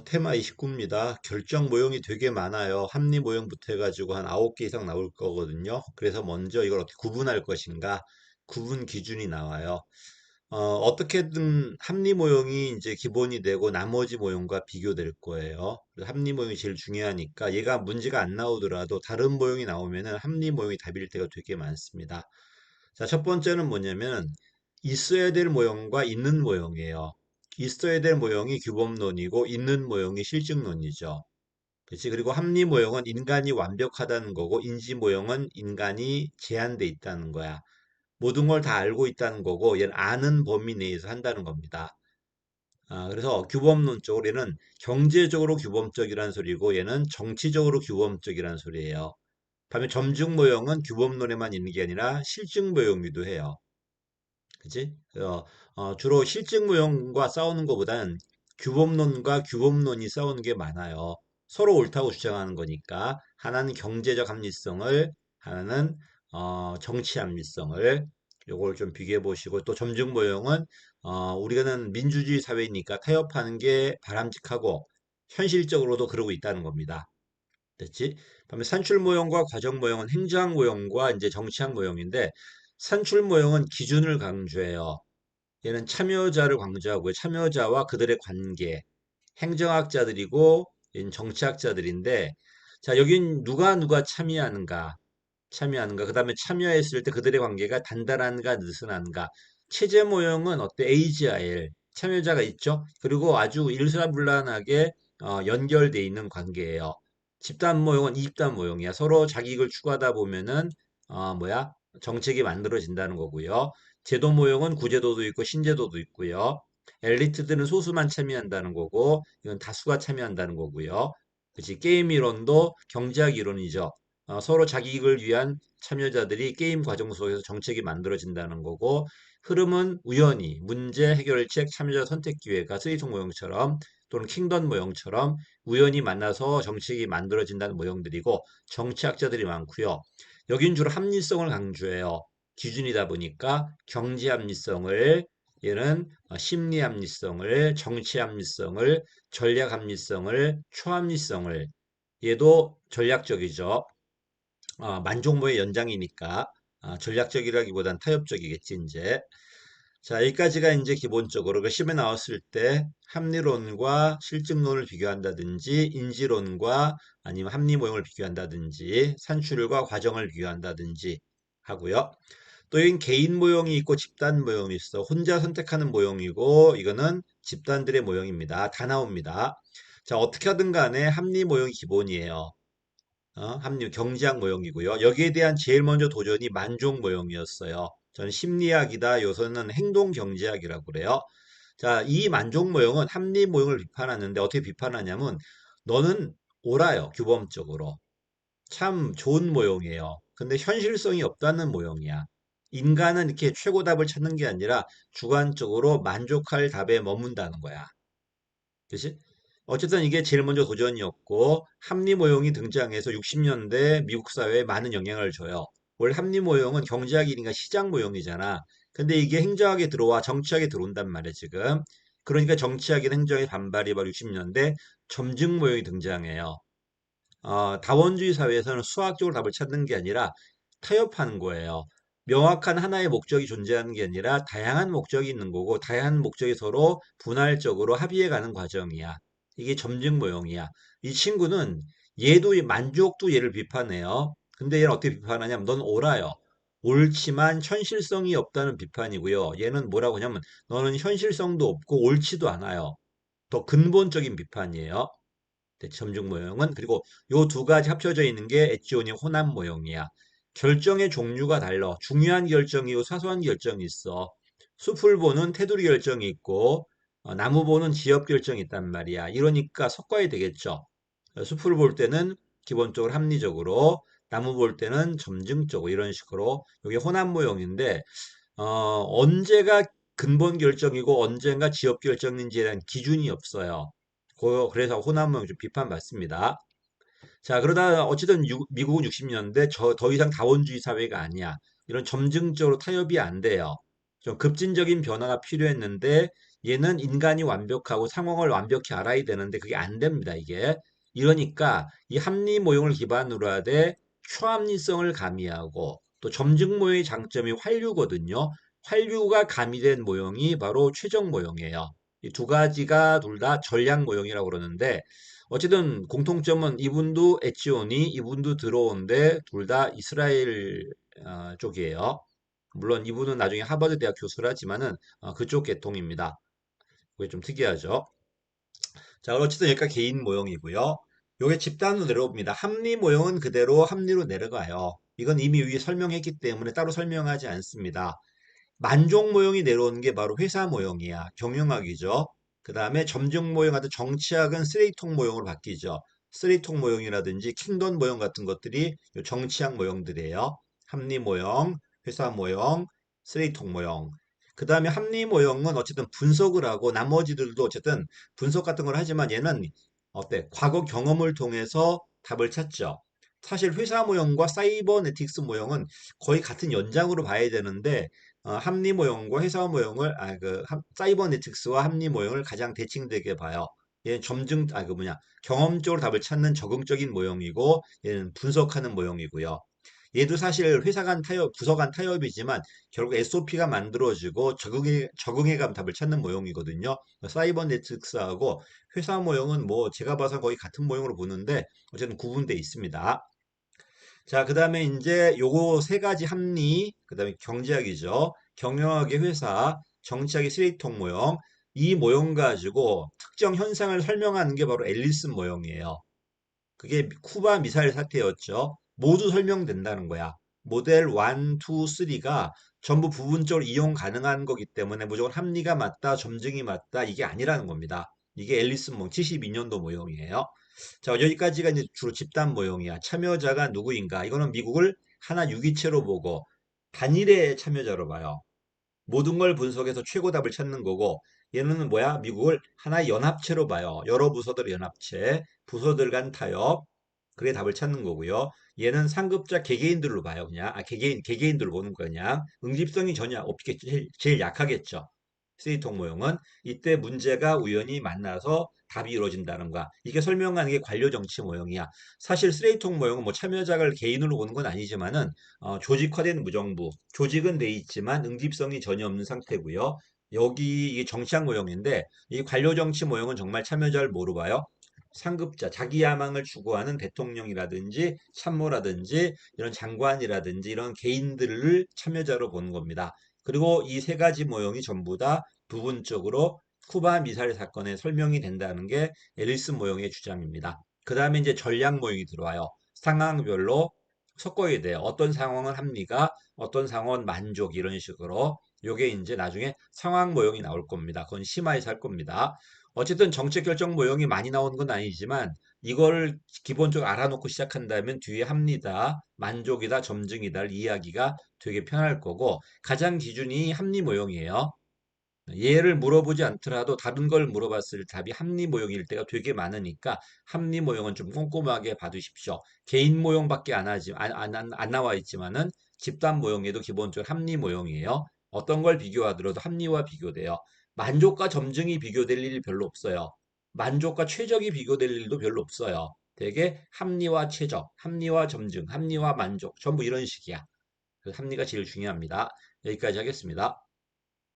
테마 29입니다. 결정 모형이 되게 많아요. 합리 모형부터 해가지고 한 9개 이상 나올 거거든요. 그래서 먼저 이걸 어떻게 구분할 것인가? 구분 기준이 나와요. 어떻게든 합리 모형이 이제 기본이 되고 나머지 모형과 비교될 거예요. 그래서 합리 모형이 제일 중요하니까 얘가 문제가 안 나오더라도 다른 모형이 나오면은 합리 모형이 답일 때가 되게 많습니다. 자, 첫 번째는 뭐냐면 있어야 될 모형과 있는 모형이에요. 있어야 될 모형이 규범론이고 있는 모형이 실증론이죠. 그렇지? 그리고 합리 모형은 인간이 완벽하다는 거고 인지 모형은 인간이 제한돼 있다는 거야. 모든 걸 다 알고 있다는 거고 얘는 아는 범위 내에서 한다는 겁니다. 그래서 규범론적으로 얘는 경제적으로 규범적이라는 소리고 얘는 정치적으로 규범적이라는 소리예요. 반면 점중 모형은 규범론에만 있는 게 아니라 실증 모형이기도 해요. 그치? 주로 실증 모형과 싸우는 것보다는 규범론과 규범론이 싸우는 게 많아요. 서로 옳다고 주장하는 거니까 하나는 경제적 합리성을 하나는 정치 합리성을 요걸 좀 비교해 보시고 또 점중 모형은 우리가는 민주주의 사회니까 타협하는 게 바람직하고 현실적으로도 그러고 있다는 겁니다. 됐지? 그다음에 산출 모형과 과정 모형은 행정 모형과 이제 정치학 모형인데 산출 모형은 기준을 강조해요. 얘는 참여자를 강조하고요. 참여자와 그들의 관계, 행정학자들이고 얘는 정치학자들인데 자, 여긴 누가 참여하는가. 그다음에 참여했을 때 그들의 관계가 단단한가 느슨한가. 체제 모형은 어때? AGIL 참여자가 있죠. 그리고 아주 일사불란하게 연결돼 있는 관계예요. 집단 모형은 이입단 모형이야. 서로 자기 이익을 추구하다 보면은 뭐야? 정책이 만들어진다는 거고요. 제도 모형은 구제도도 있고 신제도도 있고요. 엘리트들은 소수만 참여한다는 거고 이건 다수가 참여한다는 거고요. 그치? 게임 이론도 경제학 이론이죠. 서로 자기 이익을 위한 참여자들이 게임 과정 속에서 정책이 만들어진다는 거고 흐름은 우연히 문제 해결책 참여자 선택 기회가 스위통 모형처럼 또는 킹덤 모형처럼 우연히 만나서 정책이 만들어진다는 모형들이고 정치학자들이 많고요. 여긴 주로 합리성을 강조해요. 기준이다 보니까 경제 합리성을 얘는 심리 합리성을 정치 합리성을 전략 합리성을 초합리성을 얘도 전략적이죠. 만종모의 연장이니까 전략적이라기보단 타협적이겠지 이제. 자, 여기까지가 이제 기본적으로 그 시험에 나왔을 때 합리론과 실증론을 비교한다든지 인지론과 아니면 합리 모형을 비교한다든지 산출과 과정을 비교한다든지 하고요. 또 여긴 개인 모형이 있고 집단 모형이 있어. 혼자 선택하는 모형이고 이거는 집단들의 모형입니다. 다 나옵니다. 자, 어떻게 하든 간에 합리 모형이 기본이에요. 합리 경제학 모형이고요. 여기에 대한 제일 먼저 도전이 만종 모형이었어요. 저는 심리학이다. 요서는 행동 경제학이라고 그래요. 자, 이 만종 모형은 합리 모형을 비판하는데 어떻게 비판하냐면 너는 옳아요. 규범적으로. 참 좋은 모형이에요. 근데 현실성이 없다는 모형이야. 인간은 이렇게 최고 답을 찾는 게 아니라 주관적으로 만족할 답에 머문다는 거야. 그치? 어쨌든 이게 제일 먼저 도전이었고 합리 모형이 등장해서 60년대 미국 사회에 많은 영향을 줘요. 원래 합리 모형은 경제학이니까 시장 모형이잖아. 근데 이게 행정학에 들어와 정치학에 들어온단 말이야, 지금. 그러니까 정치학이나 행정의 반발이 바로 60년대 점증 모형이 등장해요. 다원주의 사회에서는 수학적으로 답을 찾는 게 아니라 타협하는 거예요. 명확한 하나의 목적이 존재하는 게 아니라 다양한 목적이 있는 거고 다양한 목적이 서로 분할적으로 합의해 가는 과정이야. 이게 점증 모형이야. 이 친구는 얘도 만족도 얘를 비판해요. 근데 얘는 어떻게 비판하냐면 넌 옳아요. 옳지만 현실성이 없다는 비판이고요. 얘는 뭐라고 하냐면 너는 현실성도 없고 옳지도 않아요. 더 근본적인 비판이에요. 점중 모형은 그리고 요 두 가지 합쳐져 있는 게 엣지온이 호남 모형이야. 결정의 종류가 달라. 중요한 결정이고 사소한 결정이 있어. 숲을 보는 테두리 결정이 있고 나무 보는 지역 결정이 있단 말이야. 이러니까 섞어야 되겠죠. 숲을 볼 때는 기본적으로 합리적으로 나무 볼 때는 점증적으로 이런 식으로 이게 호남 모형인데 언제가 근본 결정이고 언젠가 지역 결정인지에 대한 기준이 없어요. 그래서 호남은 좀 비판받습니다. 자, 그러다 어쨌든 미국은 60년대 더 이상 다원주의 사회가 아니야. 이런 점증적으로 타협이 안 돼요. 좀 급진적인 변화가 필요했는데 얘는 인간이 완벽하고 상황을 완벽히 알아야 되는데 그게 안 됩니다, 이게. 이러니까 이 합리 모형을 기반으로 하되 초합리성을 가미하고 또 점증 모형의 장점이 활류거든요. 활류가 가미된 모형이 바로 최적 모형이에요. 이 두 가지가 둘 다 전략 모형이라고 그러는데 어쨌든 공통점은 이분도 에치오니, 이분도 들어온데 둘 다 이스라엘 쪽이에요. 물론 이분은 나중에 하버드 대학 교수를 하지만은 그쪽 계통입니다. 그게 좀 특이하죠. 자, 어쨌든 여기까지 개인 모형이고요. 요게 집단으로 내려옵니다. 합리 모형은 그대로 합리로 내려가요. 이건 이미 위에 설명했기 때문에 따로 설명하지 않습니다. 만족 모형이 내려오는 게 바로 회사 모형이야. 경영학이죠. 그 다음에 점증 모형 같은 정치학은 쓰레기통 모형으로 바뀌죠. 쓰레기통 모형이라든지 킹돈 모형 같은 것들이 요 정치학 모형들이에요. 합리 모형, 회사 모형, 쓰레기통 모형. 그 다음에 합리 모형은 어쨌든 분석을 하고 나머지들도 어쨌든 분석 같은 걸 하지만 얘는 어때? 과거 경험을 통해서 답을 찾죠. 사실 회사 모형과 사이버네틱스 모형은 거의 같은 연장으로 봐야 되는데 합리 모형과 회사 모형을 사이버네틱스와 합리 모형을 가장 대칭되게 봐요. 얘는 경험적으로 답을 찾는 적응적인 모형이고 얘는 분석하는 모형이고요. 얘도 사실 회사 간 타협, 부서 간 타협이지만 결국 SOP가 만들어지고 적응해감 답을 찾는 모형이거든요. 사이버네틱스하고 회사 모형은 뭐 제가 봐서 거의 같은 모형으로 보는데 어쨌든 구분돼 있습니다. 자, 그 다음에 이제 요거 세 가지 합리, 그 다음에 경제학이죠. 경영학의 회사, 정치학의 쓰레기통 모형. 이 모형 가지고 특정 현상을 설명하는 게 바로 앨리슨 모형이에요. 그게 쿠바 미사일 사태였죠. 모두 설명된다는 거야. 모델 1, 2, 3가 전부 부분적으로 이용 가능한 거기 때문에 무조건 합리가 맞다, 점증이 맞다, 이게 아니라는 겁니다. 이게 앨리슨 모형, 72년도 모형이에요. 자, 여기까지가 이제 주로 집단 모형이야. 참여자가 누구인가? 이거는 미국을 하나 유기체로 보고 단일의 참여자로 봐요. 모든 걸 분석해서 최고 답을 찾는 거고 얘는 뭐야? 미국을 하나의 연합체로 봐요. 여러 부서들의 연합체, 부서들 간 타협, 그게 답을 찾는 거고요. 얘는 상급자 개개인들로 봐요. 그냥 개개인들로 보는 거냐. 응집성이 전혀 없겠죠. 제일 약하겠죠. 쓰리통 모형은 이때 문제가 우연히 만나서 답이 이루어진다는 거야. 이게 설명하는 게 관료 정치 모형이야. 사실 쓰레기통 모형은 뭐 참여자를 개인으로 보는 건 아니지만은 조직화된 무정부, 조직은 돼 있지만 응집성이 전혀 없는 상태고요. 여기 이게 정치학 모형인데 이 관료 정치 모형은 정말 참여자를 뭐로 봐요? 상급자, 자기 야망을 추구하는 대통령이라든지 참모라든지 이런 장관이라든지 이런 개인들을 참여자로 보는 겁니다. 그리고 이 세 가지 모형이 전부 다 부분적으로 쿠바 미사일 사건에 설명이 된다는 게 앨리슨 모형의 주장입니다. 그 다음에 이제 전략 모형이 들어와요. 상황별로 섞어야 돼요. 어떤 상황은 합리가, 어떤 상황은 만족 이런 식으로. 요게 이제 나중에 상황 모형이 나올 겁니다. 그건 심화해서 할 겁니다. 어쨌든 정책 결정 모형이 많이 나오는 건 아니지만 이걸 기본적으로 알아놓고 시작한다면 뒤에 합리다, 만족이다, 점증이다 이야기가 되게 편할 거고 가장 기준이 합리 모형이에요. 얘를 물어보지 않더라도 다른 걸 물어봤을 때 답이 합리 모형일 때가 되게 많으니까 합리 모형은 좀 꼼꼼하게 봐두십시오. 개인 모형밖에 안 나와 있지만은 집단 모형에도 기본적으로 합리 모형이에요. 어떤 걸 비교하더라도 합리와 비교돼요. 만족과 점증이 비교될 일이 별로 없어요. 만족과 최적이 비교될 일도 별로 없어요. 되게 합리와 최적, 합리와 점증, 합리와 만족, 전부 이런 식이야. 그래서 합리가 제일 중요합니다. 여기까지 하겠습니다.